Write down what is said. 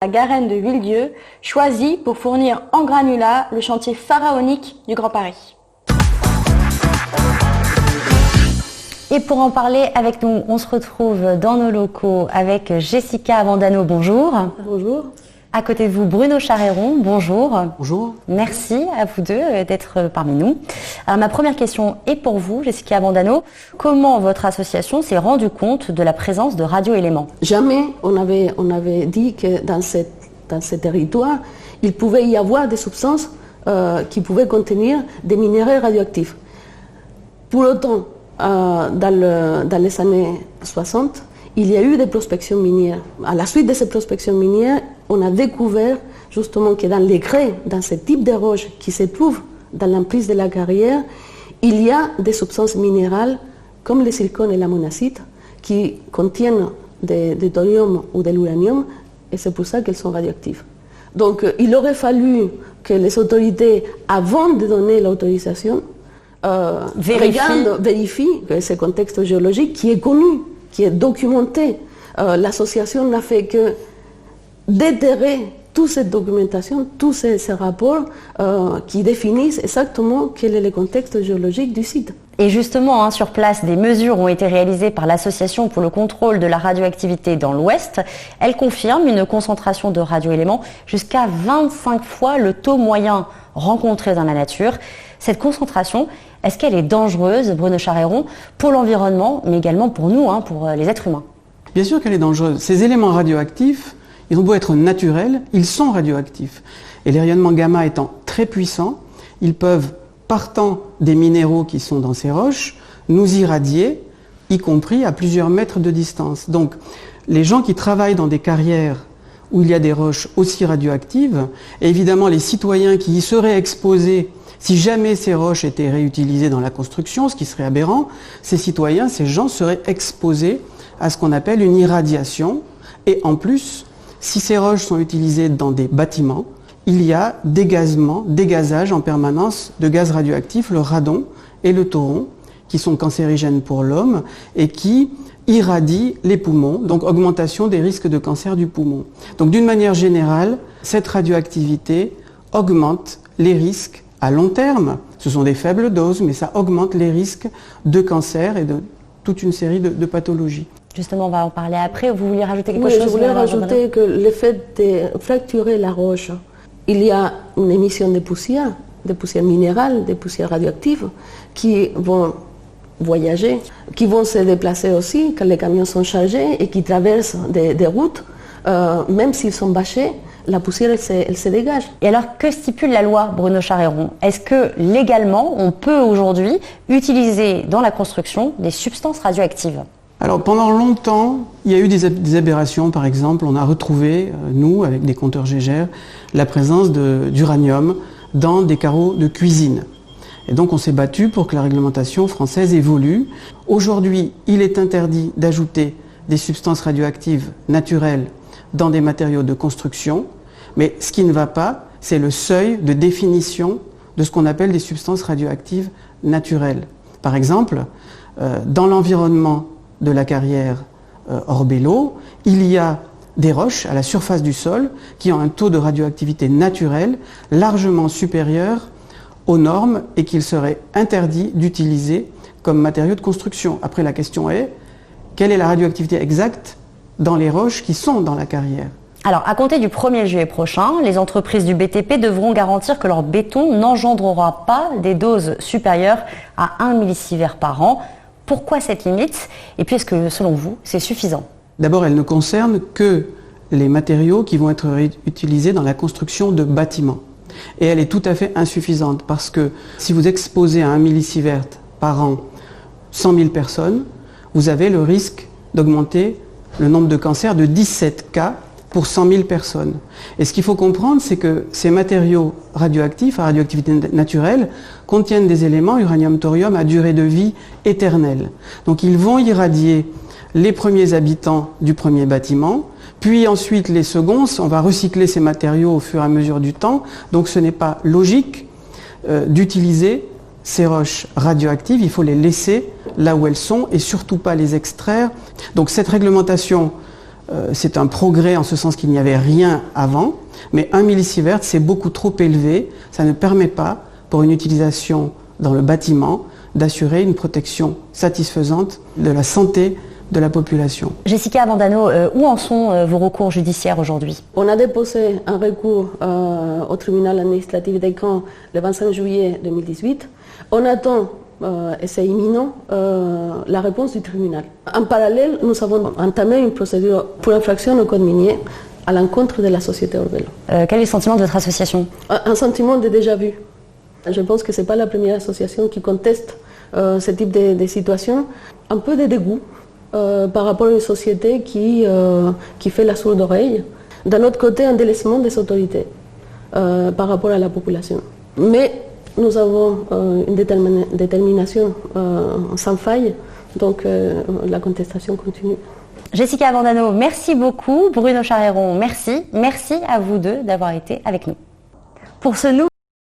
La Garenne de Villedieu, choisie pour fournir en granulat le chantier pharaonique du Grand Paris. Et pour en parler avec nous, on se retrouve dans nos locaux avec Jessica Abandano, bonjour. Bonjour. À côté de vous, Bruno Charéron, bonjour. Bonjour. Merci à vous deux d'être parmi nous. Alors ma première question est pour vous, Jessica Abandano. Comment votre association s'est rendue compte de la présence de radioéléments ? Jamais on avait dit que dans ce territoire, il pouvait y avoir des substances qui pouvaient contenir des minéraux radioactifs. Pour autant, dans les années 60, il y a eu des prospections minières. À la suite de ces prospections minières, on a découvert justement que dans les grès, dans ce type de roches qui se trouvent dans l'emprise de la carrière, il y a des substances minérales comme le silicone et la monazite qui contiennent de thorium ou de l'uranium et c'est pour ça qu'elles sont radioactives. Donc il aurait fallu que les autorités, avant de donner l'autorisation, vérifient que ce contexte géologique qui est connu, qui est documenté. L'association n'a fait que déterrer toute cette documentation, tous ces rapports qui définissent exactement quel est le contexte géologique du site. Et justement, sur place, des mesures ont été réalisées par l'Association pour le contrôle de la radioactivité dans l'Ouest. Elle confirme une concentration de radioéléments jusqu'à 25 fois le taux moyen rencontré dans la nature. Cette concentration, est-ce qu'elle est dangereuse, Bruno Charéron, pour l'environnement, mais également pour nous, pour les êtres humains ? Bien sûr qu'elle est dangereuse. Ces éléments radioactifs, ils ont beau être naturels, ils sont radioactifs. Et les rayonnements gamma étant très puissants, ils peuvent, partant des minéraux qui sont dans ces roches, nous irradier, y compris à plusieurs mètres de distance. Donc, les gens qui travaillent dans des carrières où il y a des roches aussi radioactives, et évidemment les citoyens qui y seraient exposés si jamais ces roches étaient réutilisées dans la construction, ce qui serait aberrant, ces citoyens, ces gens seraient exposés à ce qu'on appelle une irradiation. Et en plus, si ces roches sont utilisées dans des bâtiments, il y a dégazage en permanence de gaz radioactifs, le radon et le thoron, qui sont cancérigènes pour l'homme et qui irradient les poumons, donc augmentation des risques de cancer du poumon. Donc d'une manière générale, cette radioactivité augmente les risques à long terme. Ce sont des faibles doses, mais ça augmente les risques de cancer et de toute une série de pathologies. Justement, on va en parler après. Vous vouliez rajouter quelque oui, chose ? Je voulais rajouter que le fait de fracturer la roche, il y a une émission de poussière minérales, des poussières radioactives, qui vont voyager, qui vont se déplacer aussi quand les camions sont chargés et qui traversent des routes, même s'ils sont bâchés. La poussière, elle se dégage. Et alors, que stipule la loi, Bruno Charéron ? Est-ce que, légalement, on peut aujourd'hui utiliser dans la construction des substances radioactives ? Alors, pendant longtemps, il y a eu des aberrations. Par exemple, on a retrouvé, nous, avec des compteurs Gégère, la présence d'uranium dans des carreaux de cuisine. Et donc, on s'est battu pour que la réglementation française évolue. Aujourd'hui, il est interdit d'ajouter des substances radioactives naturelles dans des matériaux de construction, mais ce qui ne va pas, c'est le seuil de définition de ce qu'on appelle des substances radioactives naturelles. Par exemple, dans l'environnement de la carrière Orbello, il y a des roches à la surface du sol qui ont un taux de radioactivité naturelle largement supérieur aux normes et qu'il serait interdit d'utiliser comme matériaux de construction. Après, la question est, quelle est la radioactivité exacte dans les roches qui sont dans la carrière? Alors, à compter du 1er juillet prochain, les entreprises du BTP devront garantir que leur béton n'engendrera pas des doses supérieures à 1 millisievert par an. Pourquoi cette limite ? Et puis, est-ce que, selon vous, c'est suffisant ? D'abord, elle ne concerne que les matériaux qui vont être utilisés dans la construction de bâtiments. Et elle est tout à fait insuffisante parce que si vous exposez à 1 millisievert par an 100 000 personnes, vous avez le risque d'augmenter le nombre de cancers de 17 cas pour 100 000 personnes. Et ce qu'il faut comprendre, c'est que ces matériaux radioactifs, à radioactivité naturelle, contiennent des éléments, uranium, thorium, à durée de vie éternelle. Donc ils vont irradier les premiers habitants du premier bâtiment, puis ensuite les seconds. On va recycler ces matériaux au fur et à mesure du temps. Donc ce n'est pas logique d'utiliser ces roches radioactives. Il faut les laisser là où elles sont et surtout pas les extraire. Donc cette réglementation c'est un progrès en ce sens qu'il n'y avait rien avant, mais 1 millisievert, c'est beaucoup trop élevé. Ça ne permet pas, pour une utilisation dans le bâtiment, d'assurer une protection satisfaisante de la santé de la population. Jessica Abandano, où en sont vos recours judiciaires aujourd'hui? On a déposé un recours au tribunal administratif de Caen le 25 juillet 2018. On attend, et c'est imminent, la réponse du tribunal. En parallèle, nous avons entamé une procédure pour infraction au code minier à l'encontre de la société Orvelo. Quel est le sentiment de votre association? Un sentiment de déjà-vu. Je pense que ce n'est pas la première association qui conteste ce type de situation. Un peu de dégoût par rapport à une société qui fait la sourde oreille. D'un autre côté, un délaissement des autorités par rapport à la population. Mais nous avons une détermination sans faille, donc la contestation continue. Jessica Abandano, merci beaucoup. Bruno Charéron, merci. Merci à vous deux d'avoir été avec nous. Pour ce nouveau